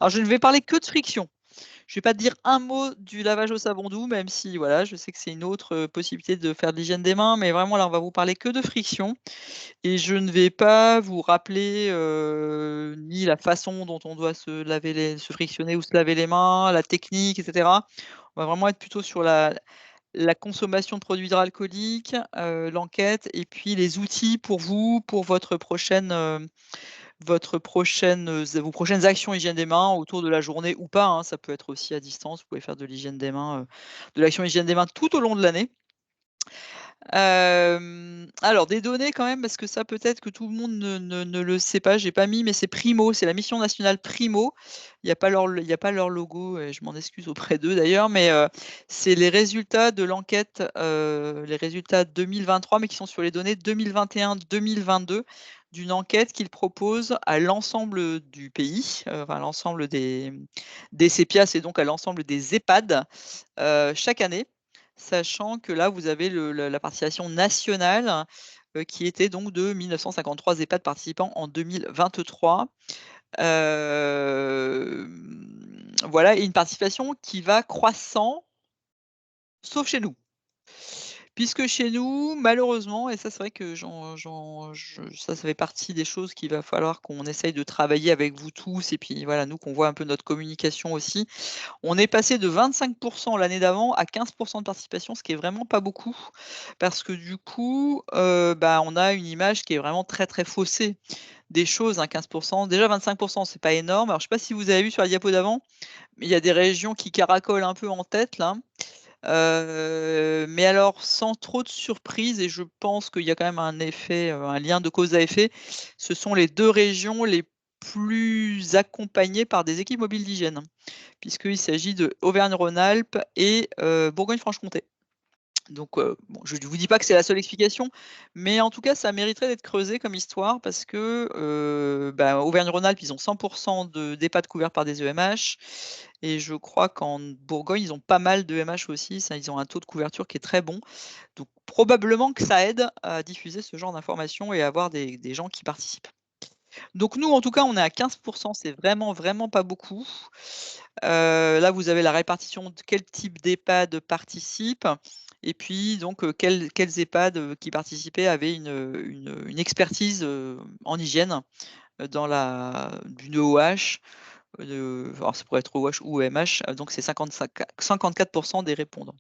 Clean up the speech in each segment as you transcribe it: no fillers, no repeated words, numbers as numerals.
Alors je ne vais parler que de friction. Je vais pas te dire un mot du lavage au savon doux, même si voilà, je sais que c'est une autre, possibilité de faire de l'hygiène des mains, mais vraiment là, on va vous parler que de friction et je ne vais pas vous rappeler, ni la façon dont on doit se frictionner ou se laver les mains, la technique et cetera. On va vraiment être plutôt sur la consommation de produits hydroalcooliques, l'enquête et puis les outils pour vous, pour vos prochaines actions hygiène des mains autour de la journée ou pas, hein. Ça peut être aussi à distance. Vous pouvez faire de l'hygiène des mains, de l'action hygiène des mains tout au long de l'année. Alors des données quand même, parce que ça peut-être que tout le monde ne le sait pas, j'ai pas mis, mais c'est Primo, c'est la mission nationale Primo. Il y a pas leur logo et je m'en excuse auprès d'eux d'ailleurs, mais c'est les résultats de l'enquête, les résultats 2023, mais qui sont sur les données 2021-2022 d'une enquête qu'ils proposent à l'ensemble du pays, enfin à l'ensemble des CEPIAS et donc à l'ensemble des EHPAD, chaque année. Sachant que là, vous avez la participation nationale, qui était donc de 1 953 EHPAD participants en 2023. Voilà, et une participation qui va croissant, sauf chez nous. Puisque chez nous, malheureusement, et ça c'est vrai que ça fait partie des choses qu'il va falloir qu'on essaye de travailler avec vous tous et puis voilà, nous qu'on voit un peu notre communication aussi. On est passé de 25 l'année d'avant à 15 de participation, ce qui est vraiment pas beaucoup. Parce que du coup, bah, on a une image qui est vraiment très, très faussée des choses, hein, 15. Déjà 25 c'est pas énorme. Alors je sais pas si vous avez vu sur la diapo d'avant, mais il y a des régions qui caracolent un peu en tête là. Mais alors sans trop de surprise et je pense qu'il y a quand même un effet, un lien de cause à effet. Ce sont les 2 régions les plus accompagnées par des équipes mobiles d'hygiène, puisqu'il s'agit de Auvergne-Rhône-Alpes et Bourgogne-Franche-Comté. Donc bon, je ne vous dis pas que c'est la seule explication, mais en tout cas, ça mériterait d'être creusé comme histoire parce que, bah, Auvergne-Rhône-Alpes, ils ont 100 d'EHPAD couverts par des EMH et je crois qu'en Bourgogne, ils ont pas mal d'EMH aussi, ça ils ont un taux de couverture qui est très bon. Donc probablement que ça aide à diffuser ce genre d'informations et à avoir des gens qui participent. Donc nous, en tout cas, on est à 15, c'est vraiment, vraiment pas beaucoup. Là, vous avez la répartition de quel type d'EHPAD participe et puis donc quels EHPAD, qui participaient avaient une expertise, en hygiène, dans d'une OH, alors ça pourrait être OH ou OMH, donc c'est 54 des répondants.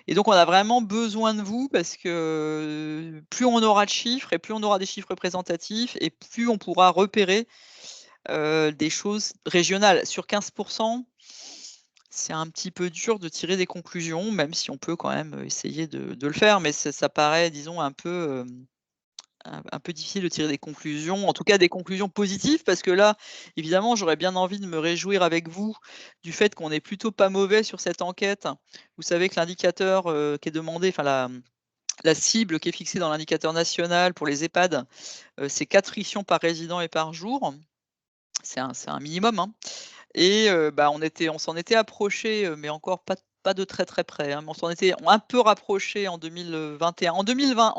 Et donc on a vraiment besoin de vous parce que, plus on aura de chiffres et plus on aura des chiffres représentatifs et plus on pourra repérer, des choses régionales. Sur 15, c'est un petit peu dur de tirer des conclusions, même si on peut quand même, essayer de le faire, mais ça paraît, disons, un peu difficile de tirer des conclusions, en tout cas des conclusions positives, parce que là, évidemment, j'aurais bien envie de me réjouir avec vous du fait qu'on est plutôt pas mauvais sur cette enquête. Vous savez que l'indicateur, qui est demandé, enfin la cible qui est fixée dans l'indicateur national pour les EHPAD, c'est 4 frictions par résident et par jour. C'est un minimum, hein. Et bah, on s'en était approché, mais encore pas de très, très près, hein, mais on s'en était un peu rapproché en 2021. En 2020,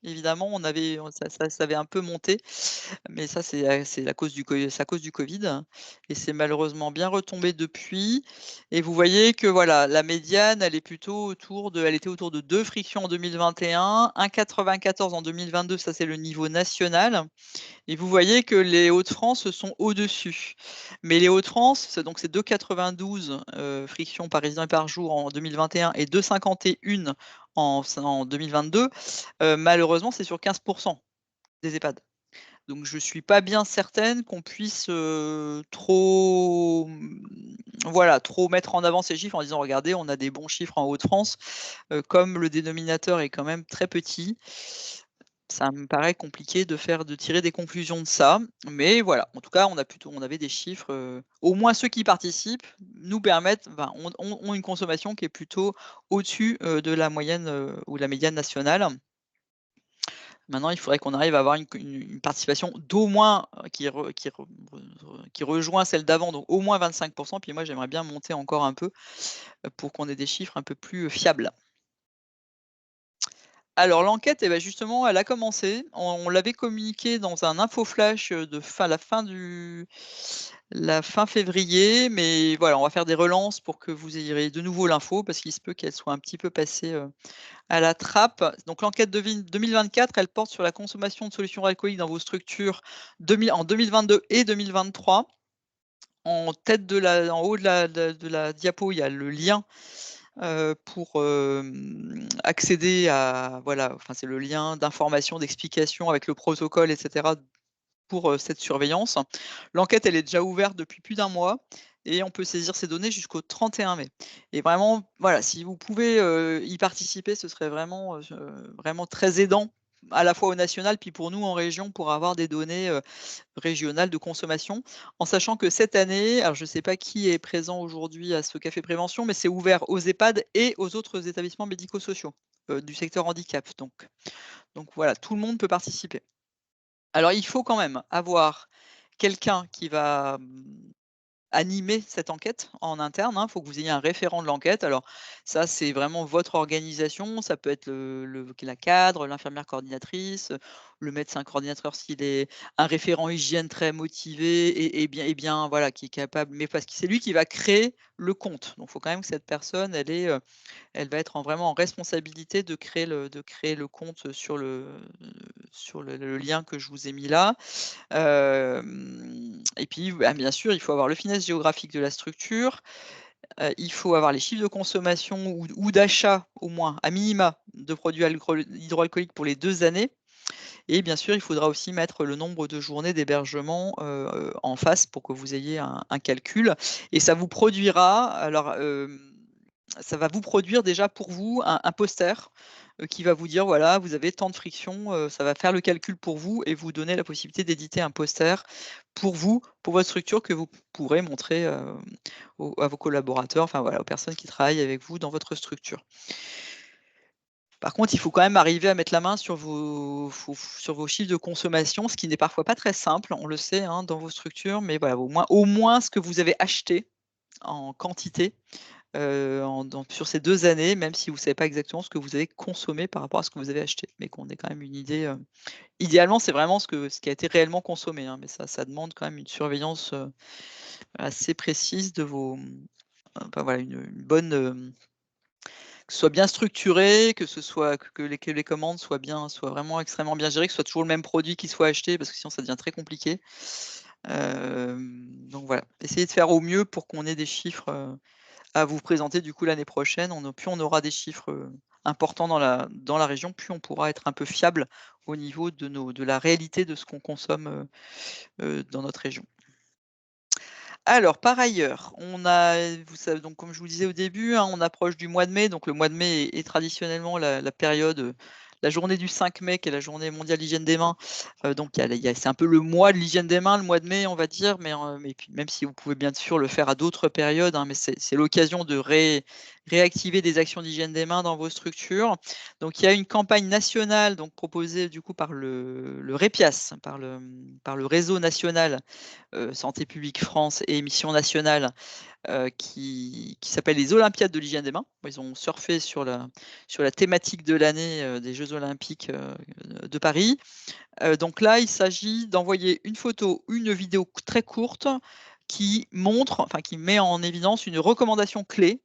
évidemment, on avait ça avait un peu monté, mais ça, c'est à cause du covid et c'est malheureusement bien retombé depuis et vous voyez que voilà, la médiane, elle était autour de 2 frictions en 2021, 1,94 en 2022, ça c'est le niveau national et vous voyez que les Hauts-de-France sont au-dessus. Mais les Hauts-de-France, c'est 2,92 frictions par résident et par jour en 2021 et 2,51 en 2022. Malheureusement, c'est sur 15 des EHPAD. Donc je suis pas bien certaine qu'on puisse, trop, voilà, trop mettre en avant ces chiffres en disant: «Regardez, on a des bons chiffres en Hauts-de-France», comme le dénominateur est quand même très petit. Ça me paraît compliqué de tirer des conclusions de ça, mais voilà, en tout cas, on avait des chiffres, au moins ceux qui participent nous permettent enfin, ont une consommation qui est plutôt au-dessus, de la moyenne, ou de la médiane nationale. Maintenant, il faudrait qu'on arrive à avoir une participation d'au moins, qui rejoint celle d'avant, donc au moins 25. Puis moi, j'aimerais bien monter encore un peu, pour qu'on ait des chiffres un peu plus, fiables. Alors l'enquête, justement, elle a commencé. On l'avait communiqué dans un info flash, de fin la fin février, mais voilà, on va faire des relances pour que vous ayez de nouveau l'info, parce qu'il se peut qu'elle soit un petit peu passée, à la trappe. Donc l'enquête de 2024, elle porte sur la consommation de solutions alcooliques dans vos structures en 2022 et 2023. En haut de la diapo, il y a le lien pour accéder à, voilà, enfin c'est le lien d'information, d'explication avec le protocole, etc. pour cette surveillance. L'enquête, elle est déjà ouverte depuis plus d'un mois et on peut saisir ces données jusqu'au 31 mai. Et vraiment, voilà, si vous pouvez y participer, ce serait vraiment, vraiment très aidant, à la fois au national, puis pour nous en région, pour avoir des données régionales de consommation. En sachant que cette année, alors je ne sais pas qui est présent aujourd'hui à ce café prévention, mais c'est ouvert aux EHPAD et aux autres établissements médico-sociaux du secteur handicap. Donc voilà, tout le monde peut participer. Alors il faut quand même avoir quelqu'un qui va, animer cette enquête en interne, hein. Il faut que vous ayez un référent de l'enquête. Alors ça, c'est vraiment votre organisation. Ça peut être la cadre, l'infirmière coordinatrice, le médecin coordinateur s'il est un référent hygiène très motivé et bien voilà, qui est capable, mais parce que c'est lui qui va créer le compte. Donc il faut quand même que cette personne, elle va être vraiment en responsabilité de créer le compte sur le lien que je vous ai mis là. Et puis, bah, bien sûr, il faut avoir le finesse géographique de la structure, il faut avoir les chiffres de consommation ou d'achat, au moins, à minima, de produits hydroalcooliques pour les 2 années, et bien sûr, il faudra aussi mettre le nombre de journées d'hébergement, en face pour que vous ayez un calcul, et ça vous produira alors, ça va vous produire déjà pour vous un poster, qui va vous dire: «Voilà, vous avez tant de frictions», ça va faire le calcul pour vous et vous donner la possibilité d'éditer un poster pour vous, pour votre structure, que vous pourrez montrer, à vos collaborateurs, enfin voilà, aux personnes qui travaillent avec vous dans votre structure. Par contre, il faut quand même arriver à mettre la main sur vos chiffres de consommation, ce qui n'est parfois pas très simple, on le sait, hein, dans vos structures, mais voilà, au moins ce que vous avez acheté en quantité, sur ces 2 années, même si vous ne savez pas exactement ce que vous avez consommé par rapport à ce que vous avez acheté, mais qu'on ait quand même une idée, idéalement, c'est vraiment ce qui a été réellement consommé, hein, mais ça demande quand même une surveillance, assez précise de enfin voilà, une bonne, que ce soit bien structuré, que ce soit que les commandes soient vraiment extrêmement bien gérées, que ce soit toujours le même produit qui soit acheté, parce que sinon ça devient très compliqué. Donc voilà, essayez de faire au mieux pour qu'on ait des chiffres, à vous présenter du coup l'année prochaine. Plus on aura des chiffres, importants dans la région, plus on pourra être un peu fiable au niveau de la réalité de ce qu'on consomme, dans notre région. Alors par ailleurs, vous savez, donc comme je vous le disais au début, hein, on approche du mois de mai, donc le mois de mai est traditionnellement la période, la journée du 5 mai qui est la journée mondiale d'hygiène des mains, donc c'est un peu le mois de l'hygiène des mains, le mois de mai, on va dire, mais puis même si vous pouvez bien sûr le faire à d'autres périodes, hein, mais c'est l'occasion de réactiver des actions d'hygiène des mains dans vos structures. Donc il y a une campagne nationale, donc proposée du coup par le REPIAS, par le réseau national Santé publique France et Mission nationale, qui s'appelle les Olympiades de l'hygiène des mains. Ils ont surfé sur la thématique de l'année, des jeux olympiques, de Paris. Donc là, il s'agit d'envoyer une photo, une vidéo très courte qui montre, enfin qui met en évidence une recommandation clé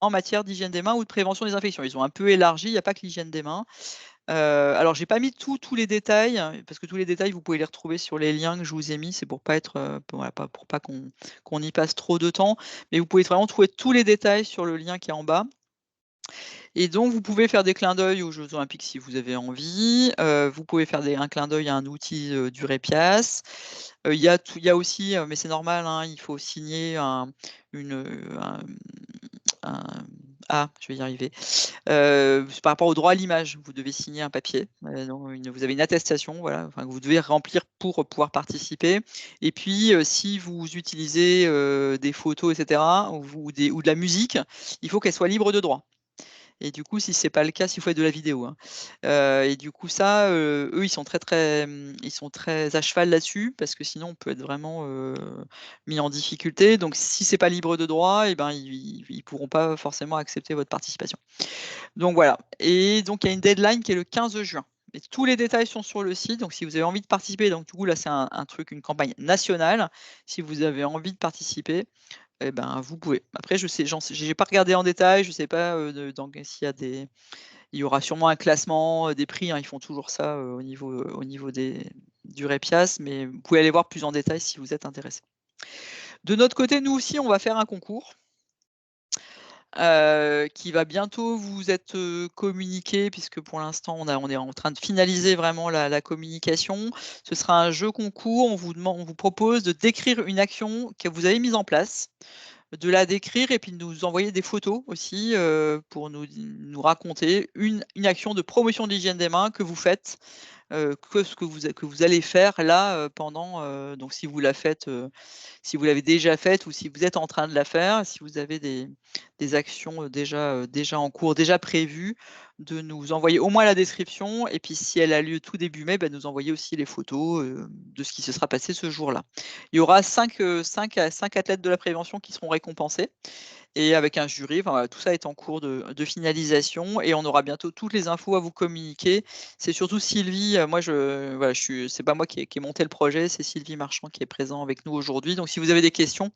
en matière d'hygiène des mains ou de prévention des infections. Ils ont un peu élargi, il n'y a pas que l'hygiène des mains. Alors j'ai pas mis tous les détails, parce que tous les détails, vous pouvez les retrouver sur les liens que je vous ai mis. C'est pour pas être, voilà, pour pas qu'on y passe trop de temps. Mais vous pouvez vraiment trouver tous les détails sur le lien qui est en bas. Et donc vous pouvez faire des clins d'œil aux Jeux olympiques si vous avez envie. Vous pouvez faire un clin d'œil à un outil, du REPIAS. Il y a aussi, mais c'est normal, hein, il faut signer un je vais y arriver. Par rapport au droit à l'image, vous devez signer un papier, donc vous avez une attestation, voilà, enfin, que vous devez remplir pour pouvoir participer. Et puis, si vous utilisez, des photos et cetera, ou de la musique, il faut qu'elle soit libre de droit. Et du coup, si c'est pas le cas, s'il faut être de la vidéo, hein. Et du coup ça, eux, ils sont très à cheval là-dessus, parce que sinon on peut être vraiment, mis en difficulté. Donc si c'est pas libre de droit, et ben, ils pourront pas forcément accepter votre participation. Donc voilà, et donc il y a une deadline qui est le 15 juin. Et tous les détails sont sur le site, donc si vous avez envie de participer, donc du coup là c'est un truc, une campagne nationale. Si vous avez envie de participer, eh ben, vous pouvez. Après j'ai pas regardé en détail, je sais pas, s'il y a il y aura sûrement un classement, des prix, hein, ils font toujours ça, au niveau du REPIAS, mais vous pouvez aller voir plus en détail si vous êtes intéressé. De notre côté, nous aussi, on va faire un concours qui va bientôt vous être, communiqué, puisque pour l'instant on est en train de finaliser vraiment la communication. Ce sera un jeu concours, on vous propose de décrire une action que vous avez mise en place, de la décrire et puis de nous envoyer des photos aussi, pour nous raconter une action de promotion de l'hygiène des mains que vous faites, que vous allez faire là, pendant, donc si vous la faites, si vous l'avez déjà faite ou si vous êtes en train de la faire, si vous avez des actions, déjà en cours, déjà prévues, de nous envoyer au moins la description et puis si elle a lieu tout début mai, bah, nous envoyer aussi les photos, de ce qui se sera passé ce jour-là. Il y aura 5 athlètes de la prévention qui seront récompensés et avec un jury, enfin voilà, tout ça est en cours de finalisation et on aura bientôt toutes les infos à vous communiquer. C'est surtout Sylvie, moi voilà, c'est pas moi qui ai monté le projet, c'est Sylvie Marchand qui est présent avec nous aujourd'hui. Donc si vous avez des questions,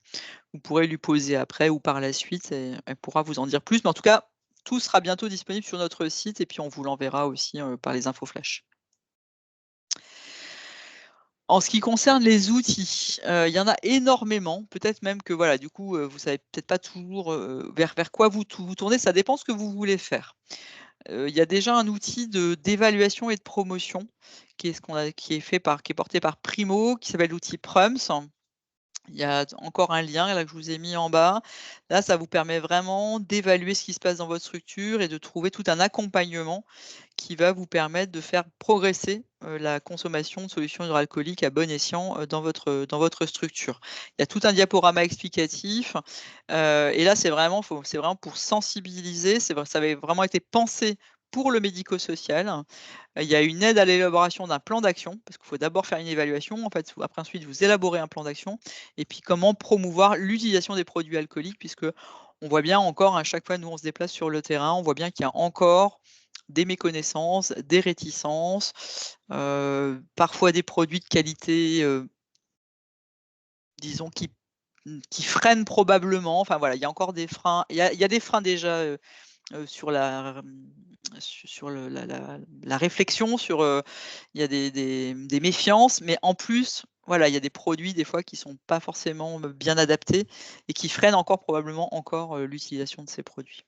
vous pourrez lui poser après ou par la suite et elle pourra vous en dire plus. Mais en tout cas, tout sera bientôt disponible sur notre site et puis on vous l'enverra aussi, par les infos flash. En ce qui concerne les outils, il y en a énormément. Peut-être même que voilà, du coup, vous savez peut-être pas toujours, vers quoi vous tournez, ça dépend ce que vous voulez faire. Il y a déjà un outil d'évaluation et de promotion qui est porté par Primo, qui s'appelle l'outil Prums. Il y a encore un lien là que je vous ai mis en bas. Là, ça vous permet vraiment d'évaluer ce qui se passe dans votre structure et de trouver tout un accompagnement qui va vous permettre de faire progresser, la consommation de solutions hydroalcooliques à bon escient, dans votre structure. Il y a tout un diaporama explicatif, et là, c'est vraiment pour sensibiliser, ça avait vraiment été pensé pour le médico-social. Il y a une aide à l'élaboration d'un plan d'action, parce qu'il faut d'abord faire une évaluation, en fait, après ensuite vous élaborez un plan d'action et puis comment promouvoir l'utilisation des produits alcooliques puisque on voit bien encore à chaque fois nous on se déplace sur le terrain, on voit bien qu'il y a encore des méconnaissances, des réticences, parfois des produits de qualité, disons qui freinent probablement. Enfin voilà, il y a encore des freins. Il y a des freins déjà, sur sur la réflexion, il y a des méfiances, mais en plus, voilà, il y a des produits des fois qui sont pas forcément, bien adaptés et qui freinent encore probablement encore, l'utilisation de ces produits.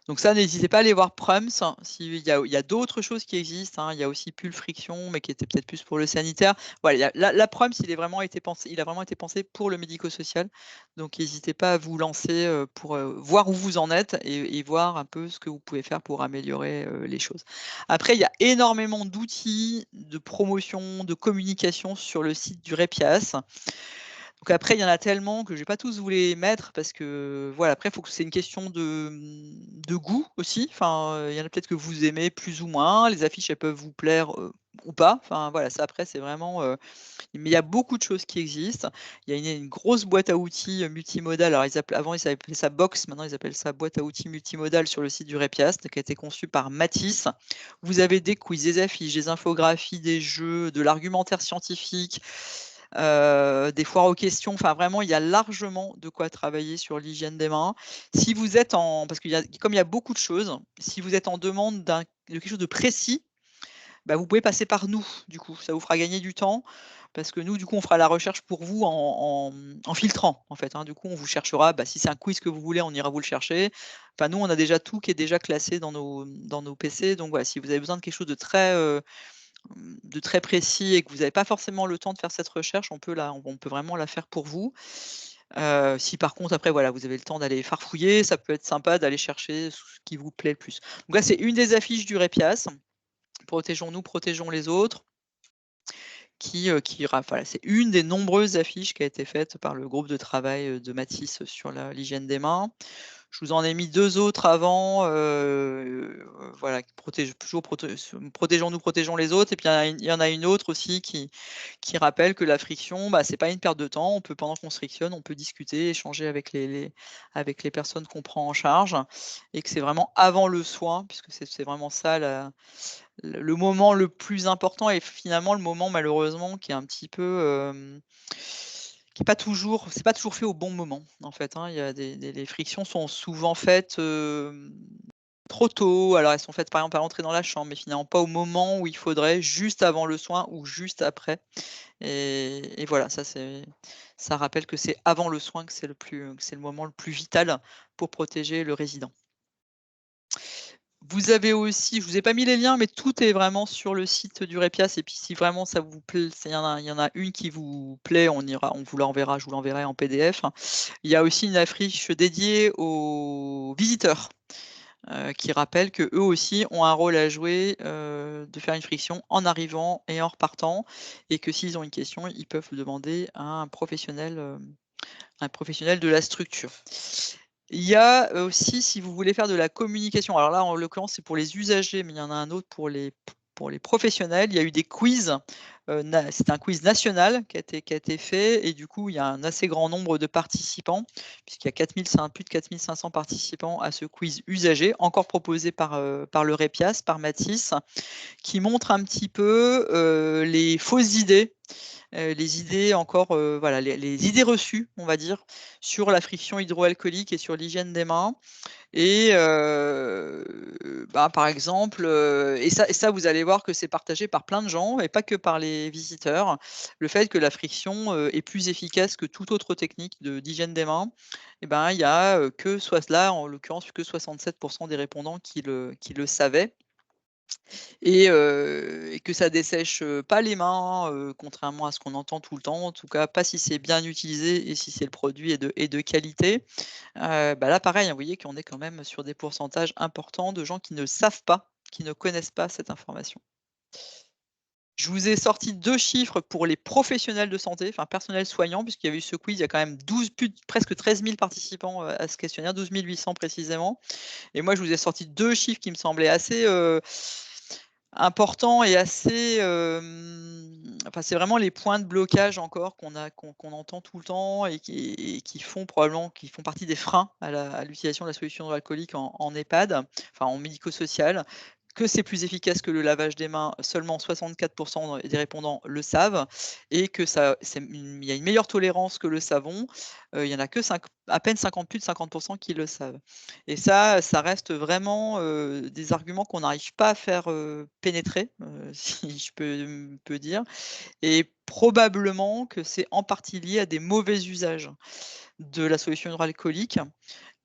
Donc ça, n'hésitez pas à aller voir Prums. Il y a d'autres choses qui existent, hein. Il y a aussi Pulfriction, mais qui était peut-être plus pour le sanitaire. Voilà, il y a la Prums, il a vraiment été pensé pour le médico-social. Donc n'hésitez pas à vous lancer, pour, voir où vous en êtes et voir un peu ce que vous pouvez faire pour améliorer, les choses. Après, il y a énormément d'outils de promotion, de communication sur le site du REPIAS. Donc après, il y en a tellement que je vais pas tous vous les mettre parce que, voilà, après, il faut que c'est une question de goût aussi. Enfin, il y en a peut-être que vous aimez plus ou moins. Les affiches, elles peuvent vous plaire, ou pas. Enfin, voilà, ça après, c'est vraiment, mais il y a beaucoup de choses qui existent. Il y a une grosse boîte à outils, multimodale. Alors avant, ils appelaient ça box, maintenant ils appellent ça boîte à outils multimodale sur le site du REPIAS, qui a été conçu par Matisse. Vous avez des quiz, des affiches, des infographies, des jeux, de l'argumentaire scientifique, des foires aux questions, enfin vraiment il y a largement de quoi travailler sur l'hygiène des mains. Si vous êtes parce comme il y a beaucoup de choses, si vous êtes en demande de quelque chose de précis, bah, vous pouvez passer par nous du coup. Ça vous fera gagner du temps parce que nous, du coup, on fera la recherche pour vous en filtrant en fait, hein. Du coup, on vous cherchera, bah, si c'est un quiz que vous voulez, on ira vous le chercher. Enfin nous, on a déjà tout qui est déjà classé dans nos PC, donc voilà, si vous avez besoin de quelque chose de très précis et que vous n'avez pas forcément le temps de faire cette recherche, on peut vraiment la faire pour vous. Si par contre après voilà, vous avez le temps d'aller farfouiller, ça peut être sympa d'aller chercher ce qui vous plaît le plus. Donc là, c'est une des affiches du REPIAS, «Protégeons-nous, protégeons les autres», voilà, c'est une des nombreuses affiches qui a été faite par le groupe de travail, de Matisse sur l'hygiène des mains. Je vous en ai mis 2 autres avant, voilà, qui protègent toujours protégeons-nous, protégeons les autres et puis il y en a une autre aussi qui rappelle que la friction, bah, c'est pas une perte de temps. On peut pendant qu'on se frictionne, on peut discuter, échanger avec les personnes qu'on prend en charge et que c'est vraiment avant le soin, puisque c'est vraiment ça le moment le plus important et finalement le moment malheureusement qui est un petit peu, qui est pas toujours c'est pas toujours fait au bon moment, en fait, hein. Il y a les frictions sont souvent faites, trop tôt. Alors elles sont faites par exemple à l'entrée dans la chambre, mais finalement pas au moment où il faudrait, juste avant le soin ou juste après et voilà, ça rappelle que c'est avant le soin que c'est le moment le plus vital pour protéger le résident. Vous avez aussi je vous ai pas mis les liens, mais tout est vraiment sur le site du REPIAS et puis si vraiment ça vous plaît, il y en a une qui vous plaît, on vous l'enverra, je vous l'enverrai en PDF. Il y a aussi une affiche dédiée aux visiteurs, qui rappelle qu'eux aussi ont un rôle à jouer, de faire une friction en arrivant et en repartant et que s'ils ont une question, ils peuvent le demander à un professionnel de la structure. Il y a, aussi, si vous voulez faire de la communication, alors là, en l'occurrence, c'est pour les usagers, mais il y en a un autre pour les professionnels. Il y a eu des quiz, c'est un quiz national qui a été fait et du coup, il y a un assez grand nombre de participants, puisqu'il y a plus de 4 500 participants à ce quiz usager, encore proposé par le REPIAS, par Mathis, qui montre un petit peu, les fausses idées les idées encore, voilà, les idées reçues, on va dire, sur la friction hydroalcoolique et sur l'hygiène des mains et bah, par exemple, et ça vous allez voir que c'est partagé par plein de gens et pas que par les visiteurs. Le fait que la friction, est plus efficace que toute autre technique d'hygiène des mains et ben, il y a, que soit là, en l'occurrence, que 67 des répondants qui le savaient et que ça dessèche, pas les mains, contrairement à ce qu'on entend tout le temps, en tout cas pas si c'est bien utilisé et si c'est le produit est de qualité. Bah, là pareil, hein, vous voyez qu'on est quand même sur des pourcentages importants de gens qui ne savent pas, qui ne connaissent pas cette information. Je vous ai sorti 2 chiffres pour les professionnels de santé, enfin personnels soignants, puisqu'il y avait eu ce quiz, il y a quand même 12 plus de presque 13 000 participants, à ce questionnaire, 12 800 précisément et moi je vous ai sorti 2 chiffres qui me semblaient assez, importants et assez, enfin, c'est vraiment les points de blocage encore qu'on entend tout le temps et qui font partie des freins à l'utilisation de la solution hydroalcoolique en EHPAD, enfin en médico-social. Que c'est plus efficace que le lavage des mains, seulement 64 des répondants le savent et que il y a une meilleure tolérance que le savon, il y en a que à peine 50 plus de 50 qui le savent et ça reste vraiment, des arguments qu'on n'arrive pas à faire, pénétrer, si je peux dire et probablement que c'est en partie lié à des mauvais usages de la solution hydroalcoolique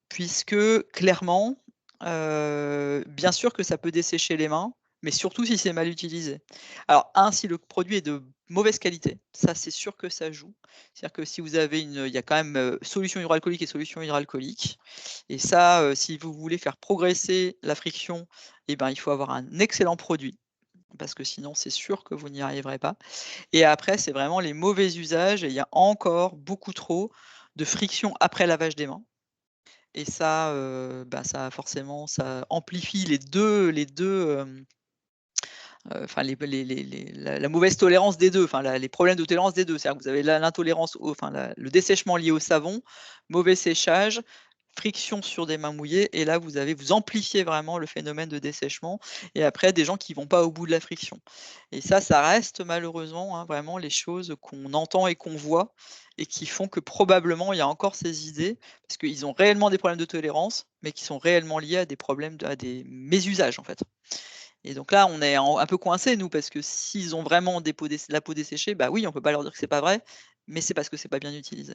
puisque clairement, bien sûr que ça peut dessécher les mains, mais surtout si c'est mal utilisé. Alors si le produit est de mauvaise qualité, ça c'est sûr que ça joue. C'est-à-dire que si vous avez il y a quand même, solution hydroalcoolique et solution hydroalcoolique et ça, si vous voulez faire progresser la friction et ben, il faut avoir un excellent produit parce que sinon c'est sûr que vous n'y arriverez pas et après c'est vraiment les mauvais usages et il y a encore beaucoup trop de friction après lavage des mains. Et ça, bah, ça forcément, ça amplifie enfin la mauvaise tolérance des 2, enfin les problèmes de tolérance des 2. C'est-à-dire que vous avez l'intolérance enfin le dessèchement lié au savon, mauvais séchage, friction sur des mains mouillées et là vous amplifiez vraiment le phénomène de dessèchement et après des gens qui vont pas au bout de la friction et ça reste malheureusement, hein, vraiment les choses qu'on entend et qu'on voit et qui font que probablement il y a encore ces idées parce qu'ils ont réellement des problèmes de tolérance, mais qui sont réellement liés à des problèmes à des mésusages, en fait. Et donc là, on est un peu coincés, nous, parce que s'ils ont vraiment la peau desséchée, bah oui, on peut pas leur dire que c'est pas vrai, mais c'est parce que c'est pas bien utilisé.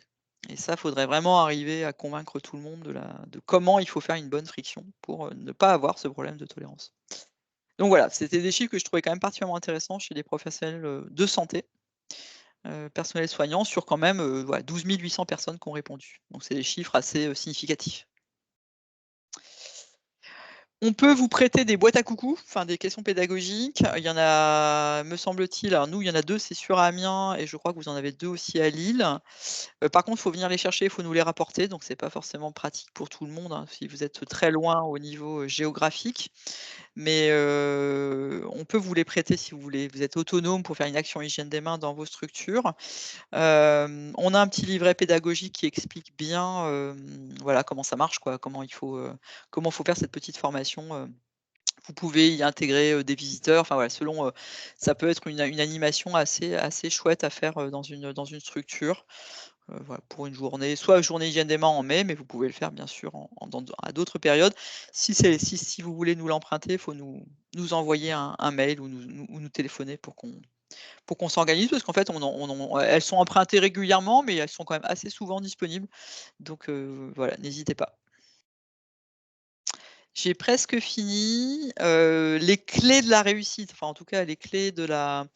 Et ça, faudrait vraiment arriver à convaincre tout le monde de comment il faut faire une bonne friction pour, ne pas avoir ce problème de tolérance. Donc voilà, c'était des chiffres que je trouvais quand même particulièrement intéressants chez les professionnels, de santé, personnels soignants sur quand même, voilà 12 800 personnes qui ont répondu. Donc c'est des chiffres assez, significatifs. On peut vous prêter des boîtes à coucou, enfin des questions pédagogiques. Il y en a, me semble-t-il, alors nous, il y en a 2, c'est sur Amiens et je crois que vous en avez 2 aussi à Lille. Par contre, il faut venir les chercher, il faut nous les rapporter, donc c'est pas forcément pratique pour tout le monde, hein, si vous êtes très loin au niveau, géographique. Mais, on peut vous les prêter si vous voulez. Vous êtes autonome pour faire une action hygiène des mains dans vos structures. On a un petit livret pédagogique qui explique bien, voilà comment ça marche quoi, comment faut faire cette petite formation, vous pouvez y intégrer, des visiteurs, enfin voilà, selon, ça peut être une animation assez chouette à faire, dans une structure, voilà, pour une journée, soit journée hygiène des mains en mai, mais vous pouvez le faire bien sûr à d'autres périodes. Si vous voulez nous l'emprunter, il faut nous envoyer un mail ou nous téléphoner pour qu'on s'organise parce qu'en fait elles sont empruntées régulièrement, mais elles sont quand même assez souvent disponibles. Donc, voilà, n'hésitez pas. J'ai presque fini. Les clés de la réussite, enfin en tout cas les clés de la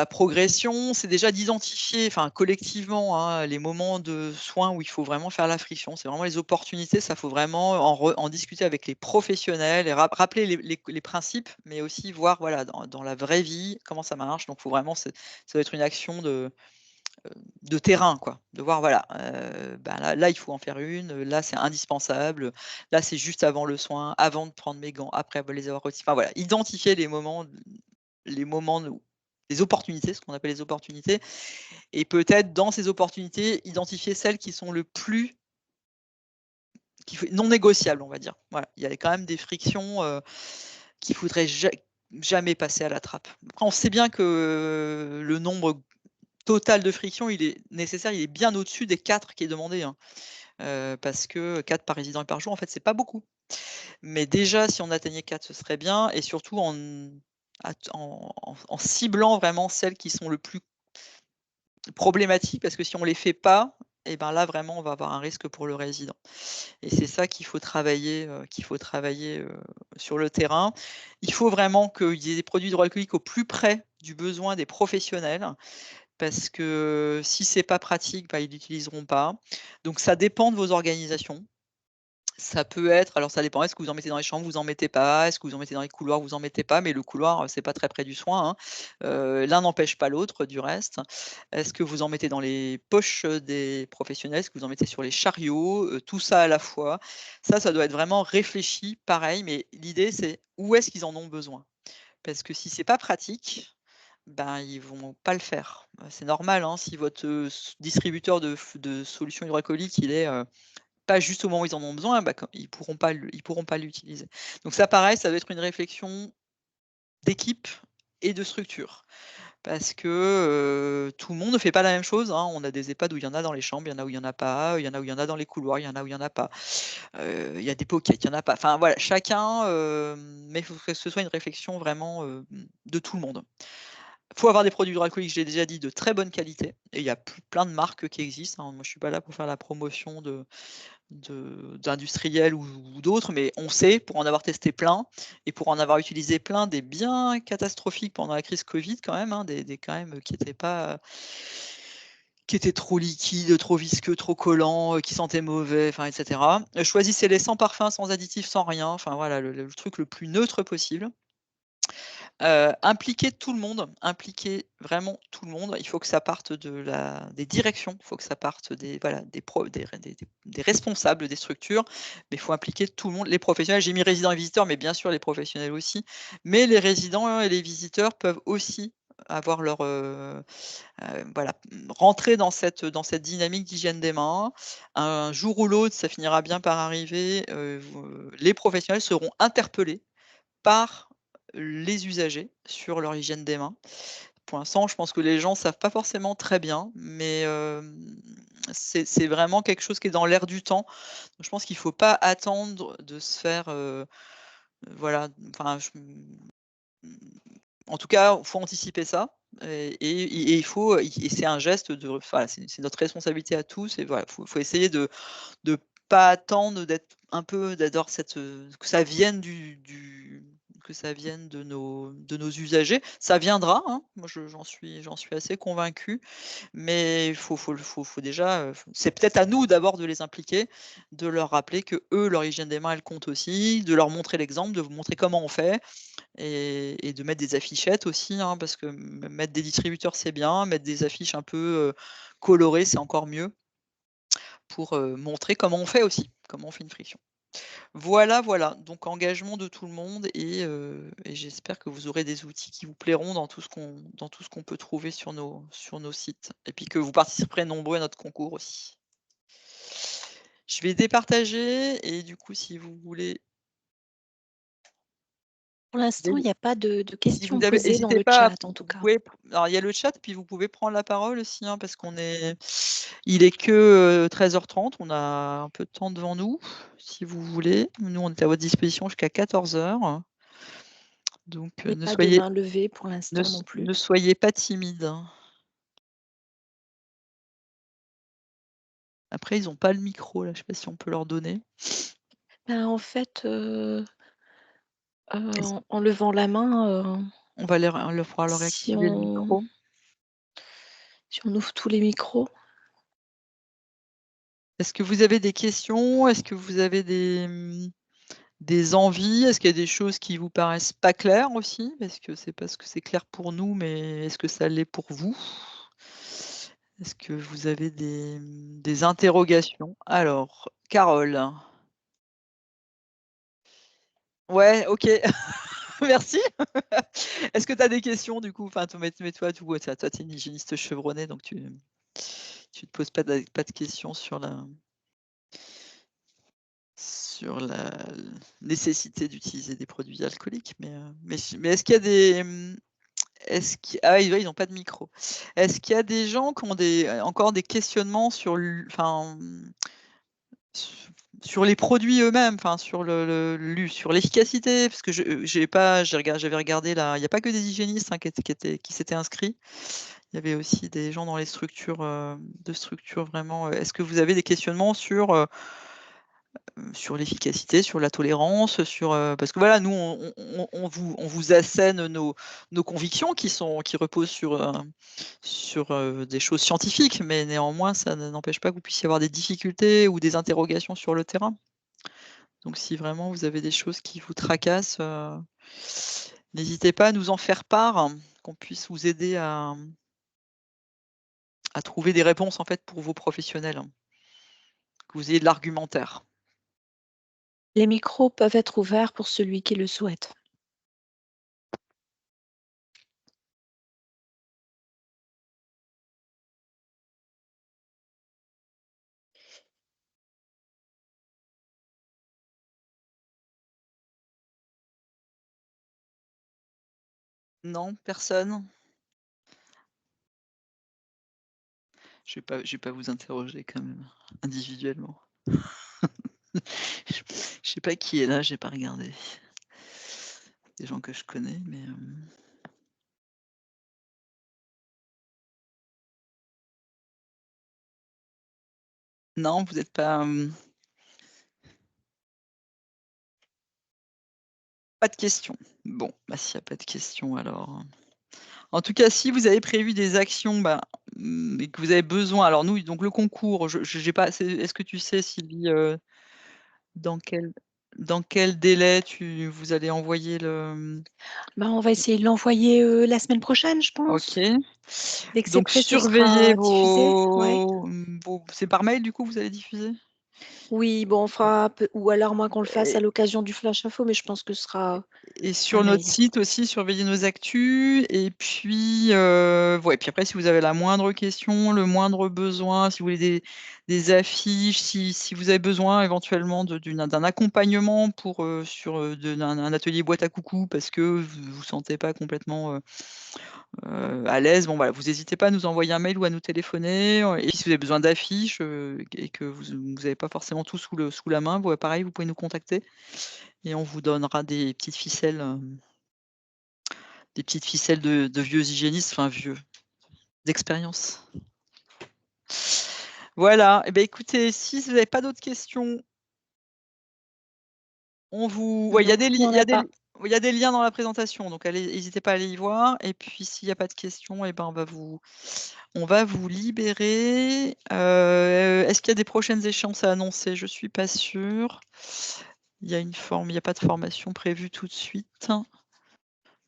progression, c'est déjà d'identifier, enfin collectivement, hein, les moments de soins où il faut vraiment faire la friction. C'est vraiment les opportunités, ça faut vraiment en discuter avec les professionnels et rappeler les principes, mais aussi voir voilà dans la vraie vie comment ça marche. Donc faut vraiment ça doit être une action de terrain quoi, de voir voilà, bah, là il faut en faire une, là c'est indispensable, là c'est juste avant le soin, avant de prendre mes gants, après les avoir retirés. Enfin voilà, identifier les moments où les opportunités, ce qu'on appelle les opportunités et peut-être dans ces opportunités, identifier celles qui sont le plus non négociables, on va dire. Voilà, il y a quand même des frictions, qu'il faudrait jamais passer à la trappe. Après on sait bien que le nombre total de frictions, il est nécessaire, il est bien au-dessus des 4 qui est demandé, hein. Parce que 4 par résident et par jour, en fait, c'est pas beaucoup. Mais déjà, si on atteignait 4, ce serait bien et surtout en ciblant vraiment celles qui sont le plus problématiques, parce que si on les fait pas et ben là, vraiment, on va avoir un risque pour le résident et c'est ça qu'il faut travailler, sur le terrain. Il faut vraiment qu'il y ait des produits hydroalcooliques au plus près du besoin des professionnels. Parce que si c'est pas pratique, bah, ils l'utiliseront pas. Donc ça dépend de vos organisations. Ça peut être alors ça dépend, est-ce que vous en mettez dans les chambres, vous en mettez pas? Est-ce que vous en mettez dans les couloirs, vous en mettez pas? Mais le couloir, c'est pas très près du soin, hein. L'un n'empêche pas l'autre du reste. Est-ce que vous en mettez dans les poches, des professionnels? Est-ce que vous en mettez sur les chariots? Tout ça à la fois. Ça doit être vraiment réfléchi pareil, mais l'idée c'est où est-ce qu'ils en ont besoin? Parce que si c'est pas pratique, ben, ils vont pas le faire. C'est normal, hein, si votre, distributeur de solutions hydroalcooliques, il est, pas juste au moment où ils en ont besoin, bah, ils pourront pas l'utiliser. Donc ça pareil, ça va être une réflexion d'équipe et de structure. Parce que, tout le monde ne fait pas la même chose, hein. On a des EHPAD où il y en a dans les chambres, il y en a où il y en a pas, il y en a où il y en a dans les couloirs, il y en a où il y en a pas. Il y a des pockets, il y en a pas. Enfin voilà, chacun, mais il faut que ce soit une réflexion vraiment, de tout le monde. Faut avoir des produits hydroalcooliques, je l'ai déjà dit, de très bonne qualité et il y a plein de marques qui existent, hein. Moi, je suis pas là pour faire la promotion d'industriels ou d'autres, mais on sait, pour en avoir testé plein et pour en avoir utilisé plein, des bien catastrophiques pendant la crise covid quand même, hein, des quand même, qui étaient trop liquides, trop visqueux, trop collants, qui sentaient mauvais, enfin et cetera. Choisissez-les sans parfum, sans additifs, sans rien, enfin voilà, le truc le plus neutre possible. Impliquer tout le monde, impliquer vraiment tout le monde. Il faut que ça parte des directions, il faut que ça parte des voilà, des responsables des structures, mais il faut impliquer tout le monde, les professionnels. J'ai mis résidents et visiteurs, mais bien sûr les professionnels aussi. Mais les résidents et les visiteurs peuvent aussi avoir voilà, rentrer dans cette dynamique d'hygiène des mains. Un jour ou l'autre, ça finira bien par arriver, les professionnels seront interpellés par les usagers sur leur hygiène des mains. Pour l'instant, je pense que les gens savent pas forcément très bien, mais c'est vraiment quelque chose qui est dans l'air du temps. Donc je pense qu'il faut pas attendre de se faire, voilà, enfin en tout cas, il faut anticiper ça et il faut et c'est un geste voilà, c'est notre responsabilité à tous et voilà, faut essayer de pas attendre d'être un peu d'avoir que ça vienne que ça vienne de nos usagers. Ça viendra, hein, moi j'en suis assez convaincue, mais il faut déjà, c'est peut-être à nous d'abord de les impliquer, de leur rappeler que eux, leur hygiène des mains, elle compte aussi, de leur montrer l'exemple, de vous montrer comment on fait et de mettre des affichettes aussi, hein, parce que mettre des distributeurs, c'est bien, mettre des affiches un peu, colorées, c'est encore mieux pour, montrer comment on fait aussi, comment on fait une friction. Voilà, voilà, donc engagement de tout le monde et j'espère que vous aurez des outils qui vous plairont dans tout ce qu'on peut trouver sur nos sites et puis que vous participerez nombreux à notre concours aussi. Je vais départager et du coup, si vous voulez Pour l'instant, il n'y a pas de si questions vous avez posées dans n'hésitez le pas, chat, en tout vous cas. pouvez alors il y a le chat, puis vous pouvez prendre la parole aussi, hein, parce il est que, 13h30, on a un peu de temps devant nous, si vous voulez. Nous, on est à votre disposition jusqu'à 14h. Donc, Il n'y a pas de main levée pour l'instant non plus. ne soyez pas timide, hein. Après, ils n'ont pas le micro là, je ne sais pas si on peut leur donner. Ben, en fait, en levant la main, On va leur faudra leur si activer le micro. on ouvre tous les micros. Est-ce que vous avez des questions? Est-ce que vous avez des envies? Est-ce qu'il y a des choses qui vous paraissent pas claires aussi? Parce que c'est parce que c'est clair pour nous, mais est-ce que ça l'est pour vous? Est-ce que vous avez des interrogations? Alors, Carole. Ouais, OK. Merci. Est-ce que tu as des questions du coup? Enfin, toi, tu es une hygiéniste chevronnée, donc tu te poses pas de questions sur la nécessité d'utiliser des produits alcooliques. Mais est-ce qu'il y a ah oui, ils n'ont pas de micro. Est-ce qu'il y a des gens qui ont encore des questionnements sur les produits eux-mêmes, enfin sur sur l'efficacité? Parce que j'avais regardé là, il n'y a pas que des hygiénistes, hein, qui s'étaient inscrits. Il y avait aussi des gens dans les structures, vraiment, est-ce que vous avez des questionnements sur l'efficacité, sur la tolérance, parce que voilà, nous on vous assène nos convictions qui reposent sur des choses scientifiques, mais néanmoins ça n'empêche pas que vous puissiez avoir des difficultés ou des interrogations sur le terrain. Donc si vraiment vous avez des choses qui vous tracassent, n'hésitez pas à nous en faire part, qu'on puisse vous aider à trouver des réponses en fait pour vos professionnels, que vous ayez de l'argumentaire. Les micros peuvent être ouverts pour celui qui le souhaite. Non, personne? Je vais pas vous interroger quand même, individuellement. Je sais pas qui est là, j'ai pas regardé. Des gens que je connais, mais non, vous êtes pas, pas de questions. Bon, bah, s'il y a pas de questions alors, en tout cas, si vous avez prévu des actions, et que vous avez besoin alors nous, donc le concours, je j'ai pas est-ce que tu sais, Sylvie, dans quel délai vous allez envoyer le Ben, on va essayer de l'envoyer la semaine prochaine, je pense. OK. Dès que c'est Donc prêt, ce surveillez sera diffusé. Ouais. c'est par mail du coup, vous allez diffuser? Oui, bon, on fera ou alors moi qu'on le fasse à l'occasion du flash info, mais je pense que ce sera Et un sur notre mail. site aussi, surveillez nos actus et puis, ouais, puis après si vous avez la moindre question, le moindre besoin, si vous voulez des affiches, si vous avez besoin éventuellement d'un accompagnement pour, un atelier boîte à coucou parce que vous vous sentez pas complètement, à l'aise, bon voilà, vous n'hésitez pas à nous envoyer un mail ou à nous téléphoner, et si vous avez besoin d'affiches, et que vous avez pas forcément tout sous la main, pareil, vous pouvez nous contacter et on vous donnera des petites ficelles de vieux hygiénistes, enfin vieux, d'expérience. Voilà, et écoutez, si vous n'avez pas d'autres questions, on vous ouais, Non, il n'y en a pas. il y a des liens dans la présentation, donc n'hésitez pas à aller y voir. Et puis, s'il n'y a pas de questions, eh ben, on va vous libérer. Est-ce qu'il y a des prochaines échéances à annoncer? Je ne suis pas sûre. Il n'y a pas de formation prévue tout de suite.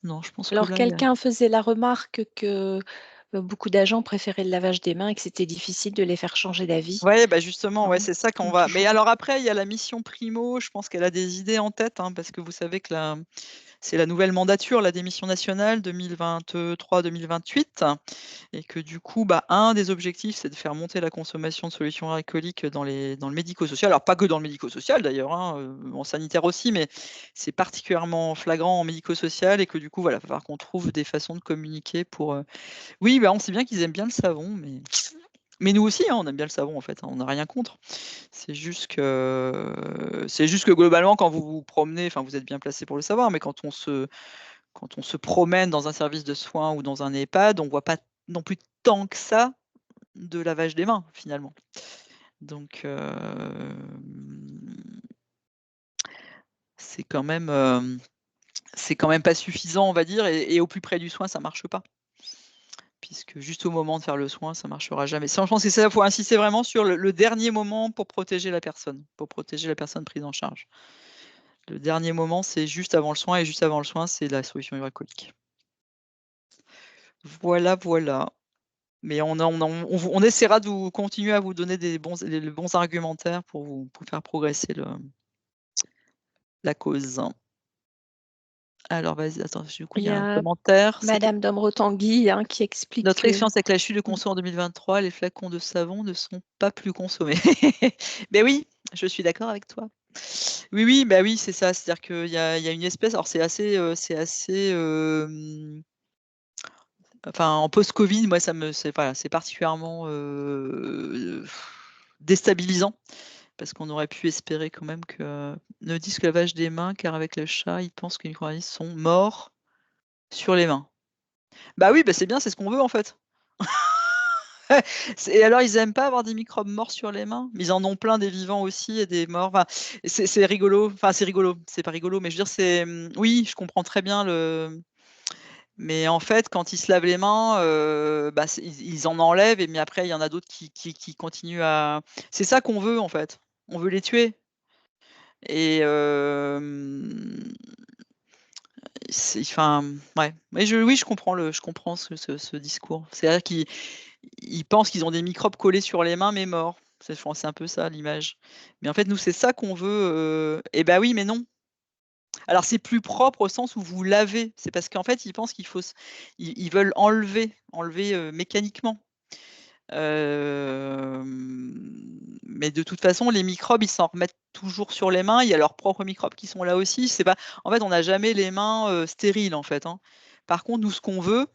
Non, je pense que Alors, là, quelqu'un faisait la remarque que beaucoup d'agents préféraient le lavage des mains et que c'était difficile de les faire changer d'avis. Ouais, bah justement, ouais, Hein, c'est ça qu'on comme va. Mais toujours. alors après, il y a la mission Primo. Je pense qu'elle a des idées en tête, hein, parce que vous savez que c'est la nouvelle mandature, la démission nationale 2023-2028, et que du coup, bah, un des objectifs, c'est de faire monter la consommation de solutions alcooliques dans le médico-social. Alors pas que dans le médico-social d'ailleurs, hein, en sanitaire aussi, mais c'est particulièrement flagrant en médico-social, et que du coup, voilà, il va falloir qu'on trouve des façons de communiquer pour. Oui, bah, on sait bien qu'ils aiment bien le savon, mais nous aussi, hein, on aime bien le savon en fait, hein, on n'a rien contre. C'est juste que globalement, quand vous vous promenez, enfin vous êtes bien placé pour le savoir, mais quand on se promène dans un service de soins ou dans un EHPAD, on ne voit pas non plus tant que ça de lavage des mains finalement. Donc c'est quand même pas suffisant, on va dire, et au plus près du soin, ça marche pas. Puisque juste au moment de faire le soin, ça marchera jamais. Ça, je pense que il faut insister vraiment sur le dernier moment pour protéger la personne prise en charge. Le dernier moment, c'est juste avant le soin, et juste avant le soin, c'est la solution hydroalcoolique. Voilà, voilà. Mais on essaiera de continuer à vous donner les bons argumentaires pour faire progresser la cause. Alors vas-y, attends, du coup, Il il y y a un a commentaire. Madame Domre-Tanguy qui explique Notre que expérience avec la chute de conso en 2023, les flacons de savon ne sont pas plus consommés. Ben oui, je suis d'accord avec toi. Oui, oui, bah oui, c'est ça. C'est-à-dire qu'il y a une espèce. Alors c'est assez. Enfin, en post-Covid, moi, c'est particulièrement déstabilisant, parce qu'on aurait pu espérer quand même que ne disent que lavage des mains, car avec le chat, ils pensent que les micro-organismes sont morts sur les mains. Bah oui, bah c'est bien, c'est ce qu'on veut en fait. Et alors, ils aiment pas avoir des microbes morts sur les mains, mais ils en ont plein des vivants aussi et des morts. Enfin, c'est rigolo. Enfin, c'est rigolo. C'est pas rigolo, mais je veux dire, oui, je comprends très bien le. Mais en fait, quand ils se lavent les mains, bah, ils en enlèvent, mais après, il y en a d'autres qui continuent à. C'est ça qu'on veut en fait. On veut les tuer. Et enfin, ouais. Mais oui, je comprends ce discours. C'est-à-dire qu'ils pensent qu'ils ont des microbes collés sur les mains, mais morts. C'est un peu ça l'image. Mais en fait, nous, c'est ça qu'on veut. Et bah oui, mais non. Alors, c'est plus propre au sens où vous lavez. C'est parce qu'en fait, ils pensent ils veulent enlever mécaniquement. Mais de toute façon, les microbes, ils s'en remettent toujours sur les mains. Il y a leurs propres microbes qui sont là aussi. C'est pas. En fait, on n'a jamais les mains stériles, en fait, hein. Par contre, nous, ce qu'on veut,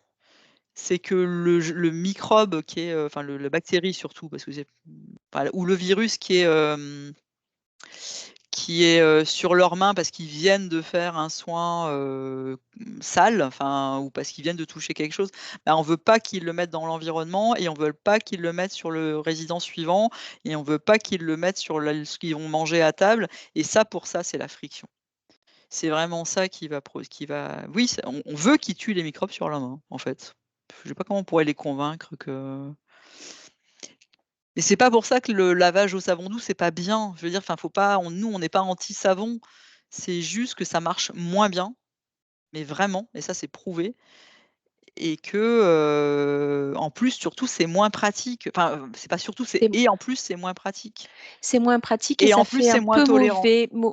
c'est que le microbe qui est, enfin la bactérie surtout, parce que ou le virus qui est sur leurs mains parce qu'ils viennent de faire un soin sale, enfin, ou parce qu'ils viennent de toucher quelque chose, bah, on ne veut pas qu'ils le mettent dans l'environnement, et on ne veut pas qu'ils le mettent sur le résident suivant, et on ne veut pas qu'ils le mettent sur ce qu'ils vont manger à table. Et ça, pour ça, c'est la friction. C'est vraiment ça qui va. Oui, on veut qu'ils tuent les microbes sur la main, en fait. Je ne sais pas comment on pourrait les convaincre que. Mais c'est pas pour ça que le lavage au savon doux, c'est pas bien. Je veux dire, enfin, faut pas. Nous, on n'est pas anti-savon. C'est juste que ça marche moins bien, mais vraiment, et ça, c'est prouvé. Et que, en plus, surtout, c'est moins pratique. Enfin, c'est pas surtout, c'est et en plus, c'est moins pratique. c'est moins pratique et Et ça en plus, fait un c'est moins peu tolérant.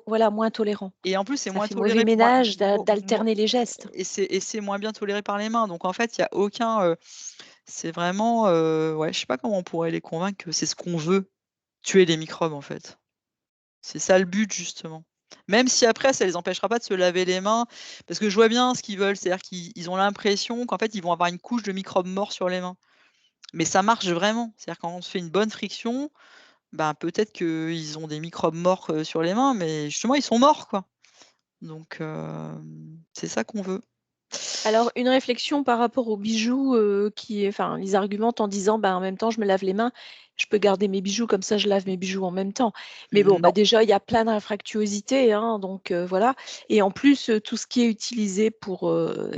voilà, moins tolérant. Et en plus, c'est Ça moins fait mauvais toléré, ménage d'alterner les gestes. et c'est moins bien toléré par les mains. Donc en fait, il y a aucun. C'est vraiment. Ouais, je sais pas comment on pourrait les convaincre que c'est ce qu'on veut, tuer les microbes en fait. C'est ça le but justement. Même si après, ça les empêchera pas de se laver les mains, parce que je vois bien ce qu'ils veulent, c'est-à-dire qu'ils ont l'impression qu'en fait, ils vont avoir une couche de microbes morts sur les mains. Mais ça marche vraiment. C'est-à-dire quand on se fait une bonne friction, ben, peut-être qu'ils ont des microbes morts sur les mains, mais justement, ils sont morts, quoi. Donc, c'est ça qu'on veut. Alors, une réflexion par rapport aux bijoux, ils argumentent en disant: «Bah, en même temps, je me lave les mains, je peux garder mes bijoux, comme ça je lave mes bijoux en même temps». Mais bon, bah, Non. déjà, il y a plein d'infractuosités, hein, donc voilà, et en plus, tout ce qui est utilisé pour,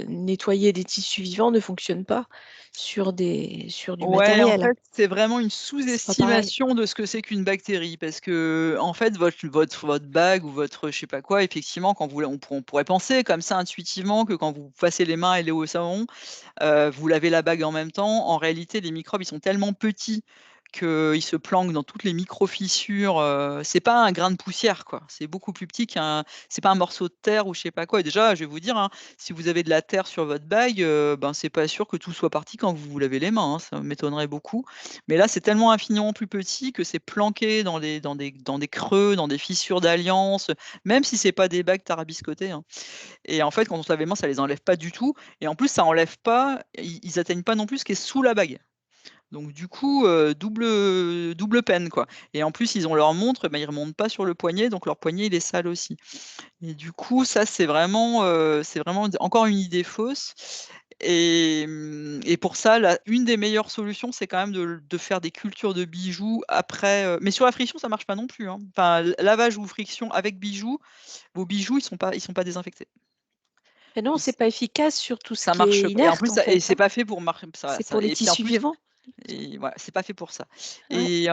nettoyer des tissus vivants ne fonctionne pas sur du Ouais, en matériel. fait, c'est vraiment une C'est pas pareil. sous-estimation de ce que c'est qu'une bactérie parce que, en fait, votre bague ou votre je sais pas quoi, effectivement, quand vous la on pourrait penser comme ça intuitivement que quand vous passez les mains et les au savon, vous lavez la bague en même temps. En réalité, les microbes, ils sont tellement petits qu'ils se planquent dans toutes les micro-fissures, c'est pas un grain de poussière, quoi. C'est beaucoup plus petit c'est pas un morceau de terre ou je sais pas quoi et déjà, je vais vous dire, hein, si vous avez de la terre sur votre bague, ben, c'est pas sûr que tout soit parti quand vous vous lavez les mains, hein, ça m'étonnerait beaucoup. Mais là, c'est tellement infiniment plus petit que c'est planqué dans des creux, dans des fissures d'alliance, même si c'est pas des bagues tarabiscotées, hein. Et en fait, quand on se lave les mains, ça les enlève pas du tout et en plus, ça enlève pas ils atteignent pas non plus ce qui est sous la bague. Donc du coup, double peine, quoi et en plus, ils ont leur montre, bah, ils remontent pas sur le poignet, donc leur poignet, il est sale aussi et du coup, ça, c'est vraiment encore une idée fausse et pour ça, une des meilleures solutions, c'est quand même de faire des cultures de bijoux après, mais sur la friction, ça marche pas non plus, hein. Enfin, lavage ou friction avec bijoux, vos bijoux, ils sont pas désinfectés. Mais non, c'est pas efficace sur tout ce Ça qui marche est pas et en inerte, plus en ça et fait, c'est hein. pas fait pour marcher ça C'est pour ça les et puis en tissus plus vivants. et voilà, c'est pas fait pour ça Ouais. et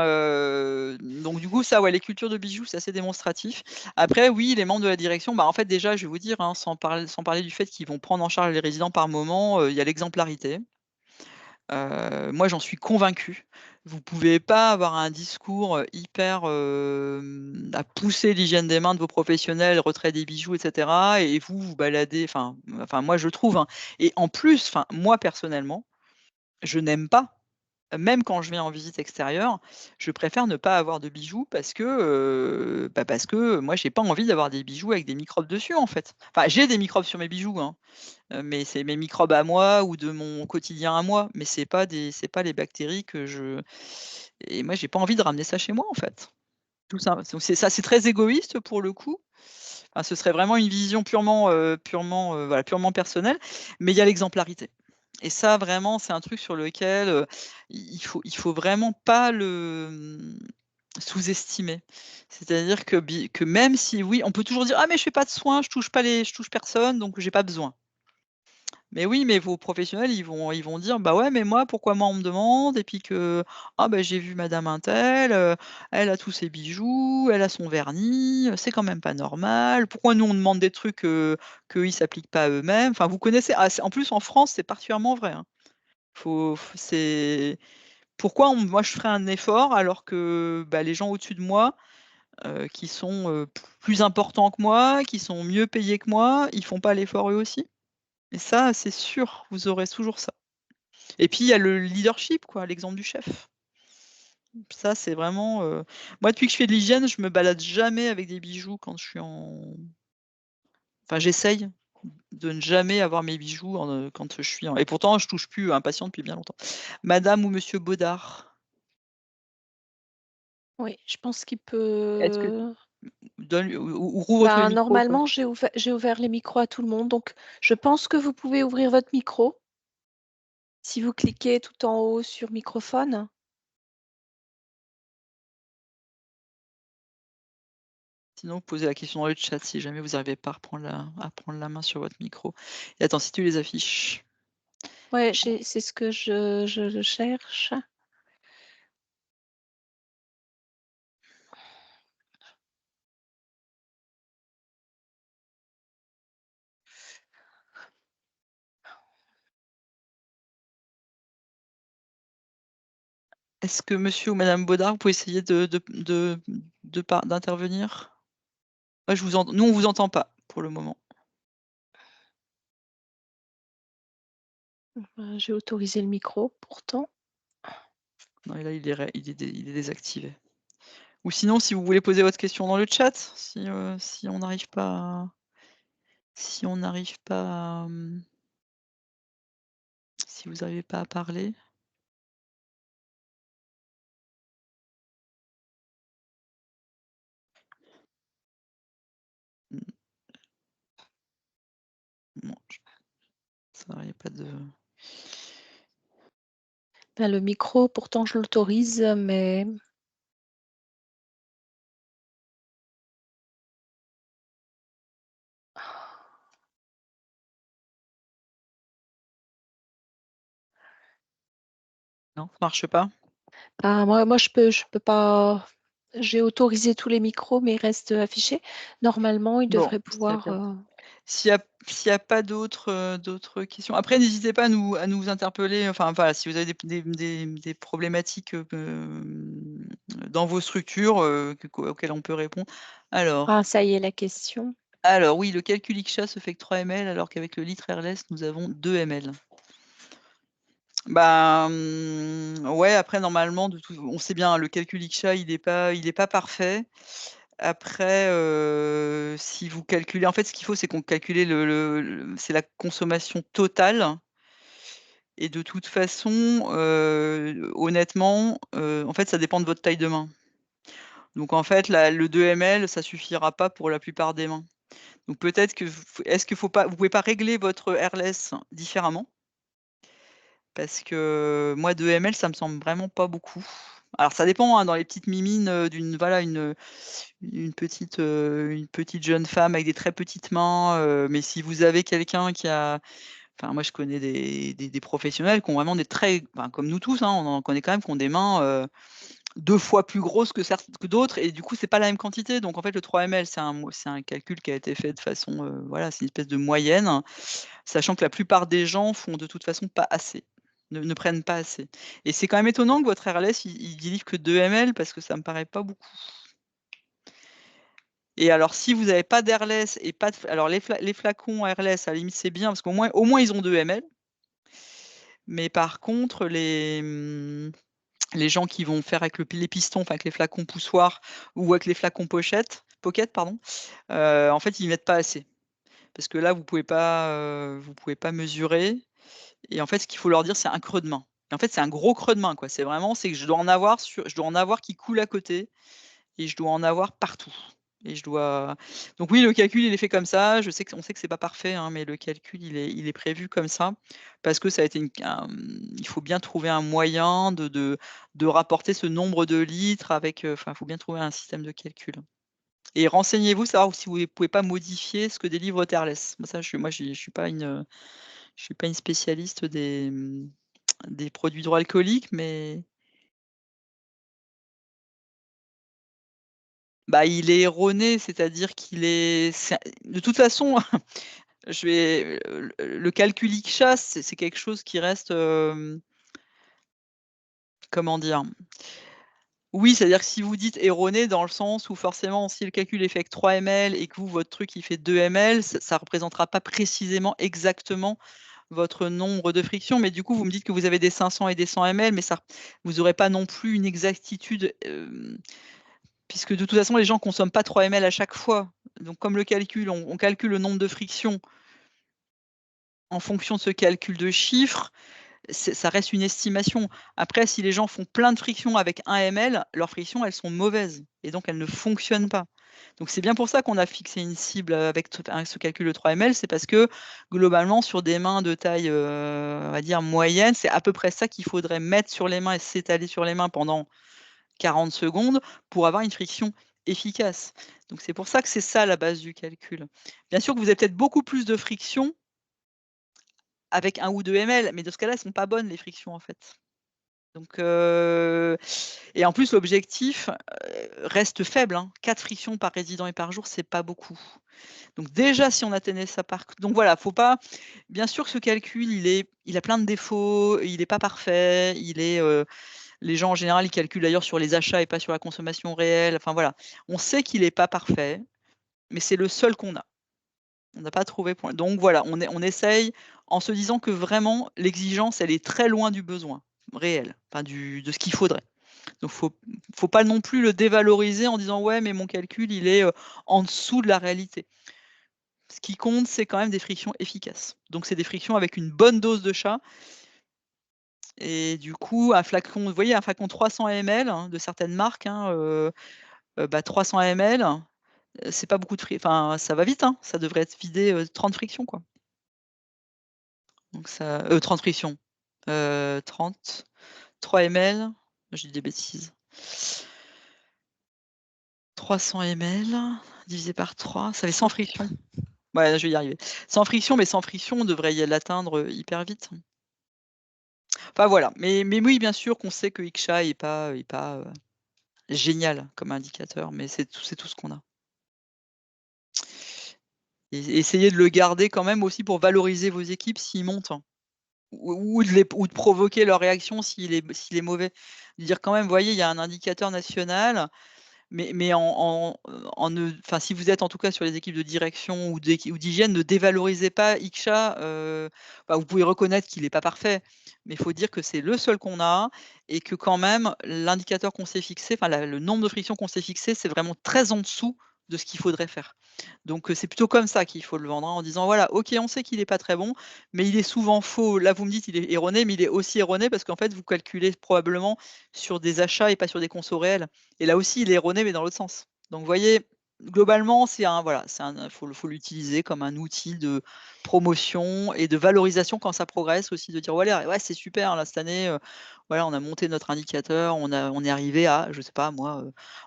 donc du coup ça, ouais, les cultures de bijoux, c'est assez démonstratif. Après oui, les membres de la direction, bah, en fait déjà, je vais vous dire, hein, sans parler du fait qu'ils vont prendre en charge les résidents par moment, il y a l'exemplarité. Moi j'en suis convaincue. Vous pouvez pas avoir un discours, hyper, à pousser l'hygiène des mains de vos professionnels, retrait des bijoux et cetera et vous, vous baladez enfin moi je trouve, hein et en plus, enfin moi personnellement, je n'aime pas, même quand je vais en visite extérieure, je préfère ne pas avoir de bijoux parce que moi j'ai pas envie d'avoir des bijoux avec des microbes dessus, en fait. Enfin, j'ai des microbes sur mes bijoux, hein, mais c'est mes microbes à moi ou de mon quotidien à moi, mais c'est pas les bactéries que je et moi j'ai pas envie de ramener ça chez moi, en fait. Tout ça, donc c'est ça, c'est très égoïste pour le coup. Enfin, ce serait vraiment une vision voilà, purement personnelle, mais il y a l'exemplarité et ça vraiment, c'est un truc sur lequel, il faut vraiment pas sous-estimer. C'est-à-dire que même si oui, on peut toujours dire: «Ah mais je fais pas de soins, je touche personne, donc j'ai pas besoin». Mais oui, mais vos professionnels, ils vont dire: «Bah, ouais, mais moi, pourquoi moi on me demande?» et puis que: «Ah bah, j'ai vu madame untel, elle a tous ses bijoux, elle a son vernis, c'est quand même pas normal. Pourquoi nous on demande des trucs, qu'eux s'appliquent pas à eux-mêmes?» Enfin, vous connaissez c'est en plus en France, c'est particulièrement vrai, hein. C'est pourquoi moi je ferais un effort alors que, bah, les gens au-dessus de moi, qui sont, plus importants que moi, qui sont mieux payés que moi, ils font pas l'effort eux aussi? Et ça, c'est sûr, vous aurez toujours ça. Et puis il y a le leadership quoi, l'exemple du chef. Ça, c'est vraiment, moi depuis que je fais de l'hygiène, je me balade jamais avec des bijoux quand je suis en enfin j'essaye de ne jamais avoir mes bijoux quand je suis en et pourtant je touche plus un patient depuis bien longtemps. Madame ou monsieur Bodard, Oui, je pense qu'il est-ce que peut. donne ou rouvre votre Ben, micro quoi. normalement, j'ai ouvert les micros à tout le monde, donc je pense que vous pouvez ouvrir votre micro si vous cliquez tout en haut sur microphone. Sinon, posez la question dans le chat si jamais vous n'arrivez pas à prendre la main sur votre micro. Et attends, si tu les affiches. Ouais, c'est ce que je cherche. Est-ce que monsieur ou madame Bodard, vous pouvez essayer d'intervenir? Ouais, nous, on vous entend pas pour le moment. J'ai autorisé le micro pourtant. Non et là, il est désactivé. Ou sinon, si vous voulez poser votre question dans le chat, si on n'arrive pas si vous n'arrivez pas à parler. Mmh, non, ça il y a pas de Bah, le micro, pourtant je l'autorise, mais non, ça marche pas? ah moi je peux pas j'ai autorisé tous les micros, mais ils restent affichés. Normalement, ils Bon, devraient c'est pouvoir, bien. S'il y a pas d'autres questions, après n'hésitez pas à nous interpeller, enfin voilà, si vous avez des problématiques, dans vos structures, auxquelles on peut répondre. Alors ah ça y est la question. alors oui, le calcul ICHA se fait que 3 ml alors qu'avec le litre RLS, nous avons 2 ml. Bah, ouais, après normalement de tout on sait bien, le calcul ICHA, il est pas parfait. Après, si vous calculez en fait, ce qu'il faut, c'est qu'on calcule c'est la consommation totale et de toute façon, honnêtement, en fait, ça dépend de votre taille de main. Donc en fait, le 2 ml, ça suffira pas pour la plupart des mains. Donc peut-être que est-ce qu'il faut pas vous pouvez pas régler votre airless différemment? Parce que moi 2 ml, ça me semble vraiment pas beaucoup. Alors ça dépend, hein, dans les petites mimines, d'une voilà, une petite jeune femme avec des très petites mains, mais si vous avez quelqu'un qui a enfin moi je connais des professionnels qui ont vraiment des très enfin comme nous tous, hein, on en connaît quand même qui ont des mains, 2 fois plus grosses que d'autres et du coup c'est pas la même quantité. Donc en fait le 3 ml c'est un calcul qui a été fait de façon, voilà, c'est une espèce de moyenne, sachant que la plupart des gens font de toute façon pas assez, ne prennent pas assez et c'est quand même étonnant que votre RLS il délivre que 2 ml parce que ça me paraît pas beaucoup. Et alors si vous avez pas d'Airless et pas de alors les flacons Airless à la limite c'est bien parce qu'au moins ils ont 2 ml, mais par contre les gens qui vont faire avec les pistons, enfin avec les flacons poussoirs ou avec les flacons pocket pardon, en fait ils mettent pas assez. Parce que là vous pouvez pas mesurer et en fait ce qu'il faut leur dire c'est un creux de main. Et en fait c'est un gros creux de main quoi, c'est que je dois en avoir qui coule à côté et je dois en avoir partout et je dois donc oui, le calcul, il est fait comme ça. On sait que c'est pas parfait, hein, mais le calcul, il est prévu comme ça parce que ça a été il faut bien trouver un moyen de rapporter ce nombre de litres avec, enfin, il faut bien trouver un système de calcul et renseignez-vous, savoir si vous pouvez pas modifier ce que délivre Airless. Moi, je suis pas une spécialiste des produits hydroalcooliques, mais bah, il est erroné, c'est-à-dire c'est de toute façon, le calcul ICHA, c'est quelque chose qui reste, comment dire? Oui, c'est-à-dire que si vous dites erroné dans le sens où forcément si le calcul est fait avec 3 ml et que vous, votre truc, il fait 2 ml, ça représentera pas précisément exactement votre nombre de frictions. Mais du coup, vous me dites que vous avez des 500 et des 100 ml, mais vous aurez pas non plus une exactitude, puisque de toute façon les gens consomment pas 3 ml à chaque fois. Donc comme le calcul, on calcule le nombre de frictions en fonction de ce calcul de chiffres, ça reste une estimation. Après, si les gens font plein de frictions avec 1 ml, leurs frictions, elles sont mauvaises et donc elles ne fonctionnent pas. Donc c'est bien pour ça qu'on a fixé une cible, avec ce calcul de 3 ml, c'est parce que globalement sur des mains de taille, on va dire moyenne, c'est à peu près ça qu'il faudrait mettre sur les mains et s'étaler sur les mains pendant 40 secondes pour avoir une friction efficace. Donc c'est pour ça que c'est ça la base du calcul. Bien sûr que vous avez peut-être beaucoup plus de frictions avec 1 ou 2 ml, mais dans ce cas-là, elles sont pas bonnes les frictions, en fait. Donc et en plus l'objectif, reste faible, hein. 4 frictions par résident et par jour, c'est pas beaucoup. Donc déjà si on atteignait ça donc voilà, faut pas bien sûr que ce calcul, il a plein de défauts, il est pas parfait, les gens en général, ils calculent d'ailleurs sur les achats et pas sur la consommation réelle. Enfin voilà, on sait qu'il est pas parfait, mais c'est le seul qu'on a. On n'a pas trouvé point donc voilà, on essaye en se disant que vraiment l'exigence, elle est très loin du besoin réel, enfin de ce qu'il faudrait. Donc faut pas non plus le dévaloriser en disant: «Ouais, mais mon calcul, il est, en dessous de la réalité». Ce qui compte, c'est quand même des frictions efficaces. Donc c'est des frictions avec une bonne dose de chat et du coup, un flacon vous voyez un flacon 300 ml, hein, de certaines marques, hein, bah, 300 ml, c'est pas beaucoup enfin ça va vite, hein, ça devrait être vidé, 30 frictions, quoi. Donc ça 30 frictions. 30, 3 ml, je dis des bêtises. 300 ml divisé par 3, ça fait 100 frictions. Ouais, je vais y arriver. Sans friction, mais sans friction, on devrait y l'atteindre hyper vite. Enfin voilà, mais oui, bien sûr qu'on sait que Xsha est pas génial comme indicateur, mais c'est tout ce qu'on a. Et essayez de le garder quand même aussi pour valoriser vos équipes s'ils montent. Ou de provoquer leur réaction s'il est mauvais. De dire quand même, vous voyez, il y a un indicateur national, mais enfin, si vous êtes en tout cas sur les équipes de direction ou d'hygiène, ne dévalorisez pas Xsha. Bah, vous pouvez reconnaître qu'il n'est pas parfait, mais il faut dire que c'est le seul qu'on a et que quand même l'indicateur qu'on s'est fixé, enfin le nombre de frictions qu'on s'est fixé, c'est vraiment très en dessous de ce qu'il faudrait faire. Donc c'est plutôt comme ça qu'il faut le vendre, hein, en disant voilà, ok, on sait qu'il n'est pas très bon, mais il est souvent faux. Là, vous me dites il est erroné, mais il est aussi erroné parce qu'en fait, vous calculez probablement sur des achats et pas sur des consos réels. Et là aussi, il est erroné, mais dans l'autre sens. Donc vous voyez, globalement, faut l'utiliser comme un outil de promotion et de valorisation quand ça progresse aussi, de dire voilà, ouais, c'est super, là, cette année, voilà, on a monté notre indicateur, on est arrivé à, je sais pas moi,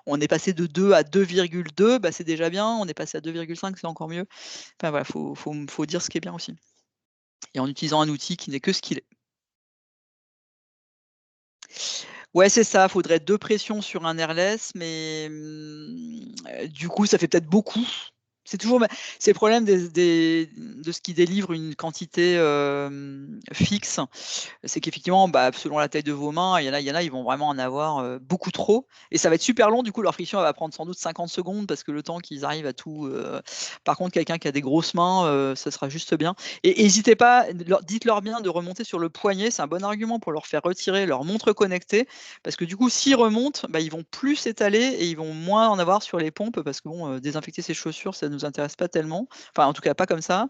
on est passé de 2 à 2,2, bah, c'est déjà bien, on est passé à 2,5, c'est encore mieux. Enfin voilà, faut dire ce qui est bien aussi. Et en utilisant un outil qui n'est que ce qu'il est. Ouais, c'est ça, faudrait 2 pressions sur un airless, mais du coup, ça fait peut-être beaucoup. C'est le problème de ce qui délivre une quantité, fixe. C'est qu'effectivement, bah, selon la taille de vos mains, il y en a, ils vont vraiment en avoir, beaucoup trop et ça va être super long. Du coup, leur friction, elle va prendre sans doute 50 secondes parce que le temps qu'ils arrivent à tout, par contre, quelqu'un qui a des grosses mains, ça sera juste bien et hésitez pas, dites-leur bien de remonter sur le poignet. C'est un bon argument pour leur faire retirer leur montre connectée parce que du coup, s'ils remontent, bah, ils vont plus s'étaler et ils vont moins en avoir sur les pompes parce que bon, désinfecter ses chaussures, ça nous intéresse pas tellement. Enfin, en tout cas, pas comme ça.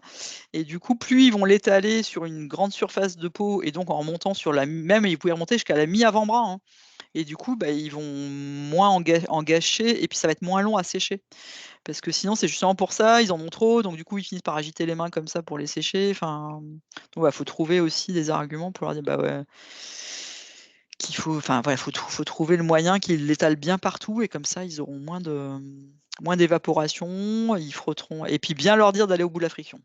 Et du coup, plus ils vont l'étaler sur une grande surface de peau et donc en remontant sur même ils pouvaient remonter jusqu'à la mi-avant-bras, hein. Et du coup, bah, ils vont moins en gâcher et puis ça va être moins long à sécher. Parce que sinon, c'est justement pour ça, ils en ont trop, donc du coup, ils finissent par agiter les mains comme ça pour les sécher. Enfin, donc faut trouver aussi des arguments pour leur dire, bah ouais, qu'il faut, enfin voilà, faut trouver le moyen qu'ils l'étalent bien partout et comme ça, ils auront moins d'évaporation, ils frotteront et puis bien leur dire d'aller au bout de la friction.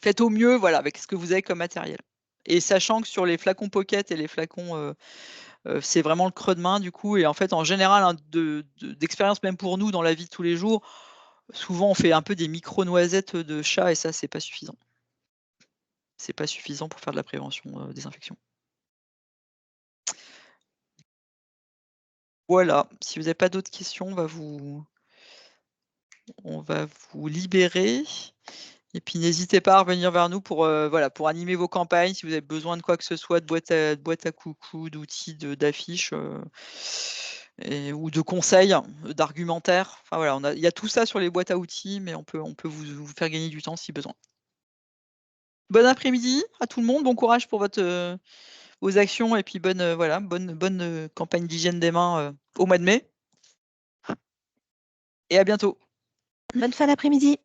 Faites au mieux, voilà, avec ce que vous avez comme matériel. Et sachant que sur les flacons Pocket et les flacons, c'est vraiment le creux de main du coup et en fait, en général, hein, d'expérience même pour nous dans la vie de tous les jours, souvent on fait un peu des micro noisettes de chat et ça, c'est pas suffisant. C'est pas suffisant pour faire de la prévention, des infections. Voilà, si vous avez pas d'autres questions, on va vous libérer. Et puis n'hésitez pas à revenir vers nous pour, voilà, pour animer vos campagnes. Si vous avez besoin de quoi que ce soit, de boîte à coucou, d'outils, d'affiches, ou de conseils, d'argumentaires. Enfin voilà, il y a tout ça sur les boîtes à outils, mais on peut vous faire gagner du temps si besoin. Bon après-midi à tout le monde, bon courage pour vos actions et puis bonne campagne d'hygiène des mains, au mois de mai et à bientôt. Bonne fin d'après-midi.